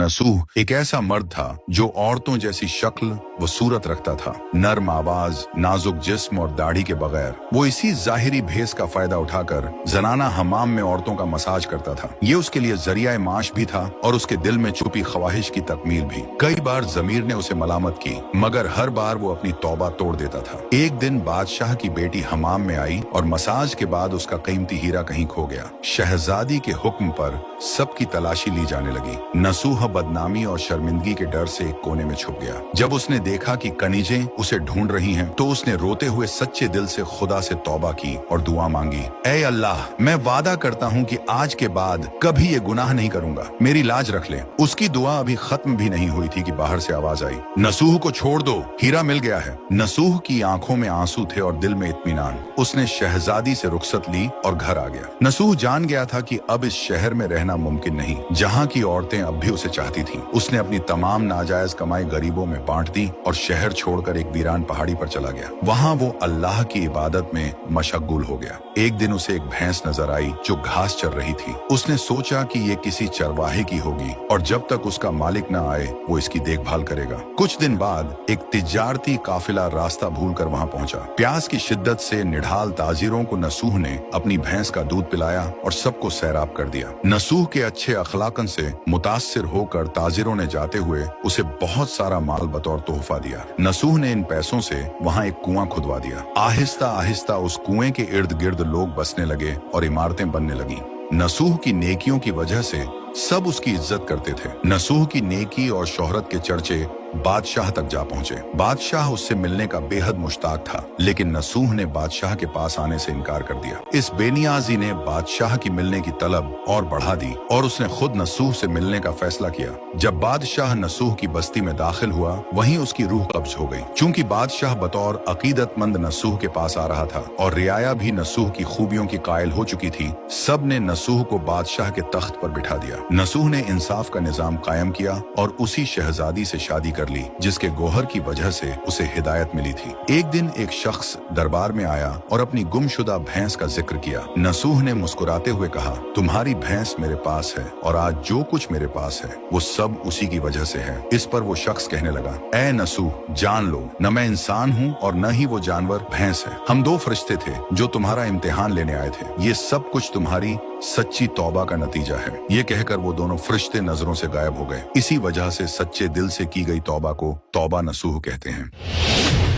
नसूह एक ऐसा मर्द था जो औरतों जैसी शक्ल व सूरत रखता था, नर्म आवाज, नाजुक जिस्म और दाढ़ी के बगैर। वो इसी जाहिरी भेस का फायदा उठाकर जनाना हमाम में औरतों का मसाज करता था। ये उसके लिए जरिया माश भी था और उसके दिल में छुपी ख्वाहिश की तकमील भी। कई बार जमीर ने उसे मलामत की, मगर हर बार वो अपनी तौबा तोड़ देता था। एक दिन बादशाह की बेटी हमाम में आई और मसाज के बाद उसका कीमती हीरा कहीं खो गया। शहजादी के हुक्म पर सबकी तलाशी ली जाने लगी। नसूह बदनामी और शर्मिंदगी के डर से एक कोने में छुप गया। जब उसने देखा कि कनीजें उसे ढूंढ रही हैं, तो उसने रोते हुए सच्चे दिल से खुदा से तौबा की और दुआ मांगी, ऐ अल्लाह, मैं वादा करता हूँ कि आज के बाद कभी ये गुनाह नहीं करूंगा, मेरी लाज रख ले। उसकी दुआ अभी खत्म भी नहीं हुई थी कि बाहर से आवाज आई, नसूह को छोड़ दो, हीरा मिल गया है। नसूह की आंखों में आंसू थे और दिल में इत्मीनान। उसने शहजादी से रुखसत ली और घर आ गया। नसूह जान गया था कि अब इस शहर में रहना मुमकिन नहीं, जहाँ की औरतें अब भी उसे चाहती थीं। उसने अपनी तमाम नाजायज कमाई गरीबों में बांट दी और शहर छोड़कर एक वीरान पहाड़ी पर चला गया। वहाँ वो अल्लाह की इबादत में मशगूल हो गया। एक दिन उसे एक भैंस नजर आई जो घास चर रही थी। उसने सोचा कि ये किसी चरवाहे की होगी और जब तक उसका मालिक न आए वो इसकी देखभाल करेगा। कुछ दिन बाद एक तिजारती काफिला रास्ता भूलकर वहाँ पहुंचा। प्यास की शिद्दत से निढाल ताजिरों को नसूह ने अपनी भैंस का दूध पिलाया और सबको सैराब कर दिया। नसूह के अच्छे अखलाकन से मुतासिर होकर ताजिरों ने जाते हुए उसे बहुत सारा माल बतौर तोहफा दिया। नसूह ने इन पैसों से वहाँ एक कुआं खुदवा दिया। आहिस्ता आहिस्ता उस कुएं के इर्द गिर्द लोग बसने लगे और इमारतें बनने लगी। नसूह की नेकियों की वजह से सब उसकी इज्जत करते थे। नसूह की नेकी और शोहरत के चर्चे बादशाह तक जा पहुंचे। बादशाह उससे मिलने का बेहद मुश्ताक था, लेकिन नसूह ने बादशाह के पास आने से इनकार कर दिया। इस बेनियाजी ने बादशाह की मिलने की तलब और बढ़ा दी और उसने खुद नसूह से मिलने का फैसला किया। जब बादशाह नसूह की बस्ती में दाखिल हुआ, वहीं उसकी रूह कब्ज हो गई। चूंकि बादशाह बतौर अकीदतमंद नसूह के पास आ रहा था और रियाया भी नसूह की खूबियों की कायल हो चुकी थी, सब ने नसूह को बादशाह के तख्त पर बिठा दिया। नसूह ने इंसाफ का निजाम कायम किया और उसी शहजादी से शादी कर ली जिसके गोहर की वजह से उसे हिदायत मिली थी। एक दिन एक शख्स दरबार में आया और अपनी गुमशुदा भैंस का जिक्र किया। नसूह ने मुस्कुराते हुए कहा, तुम्हारी भैंस मेरे पास है और आज जो कुछ मेरे पास है वो सब उसी की वजह से है। इस पर वो शख्स कहने लगा, ऐ नसूह, जान लो, न मैं इंसान हूँ और न ही वो जानवर भैंस है। हम दो फरिश्ते थे जो तुम्हारा इम्तिहान लेने आए थे। ये सब कुछ तुम्हारी सच्ची तौबा का नतीजा है। ये कहकर वो दोनों फरिश्ते नजरों से गायब हो गए। इसी वजह से सच्चे दिल से की गई तौबा को तौबा नसूह कहते हैं।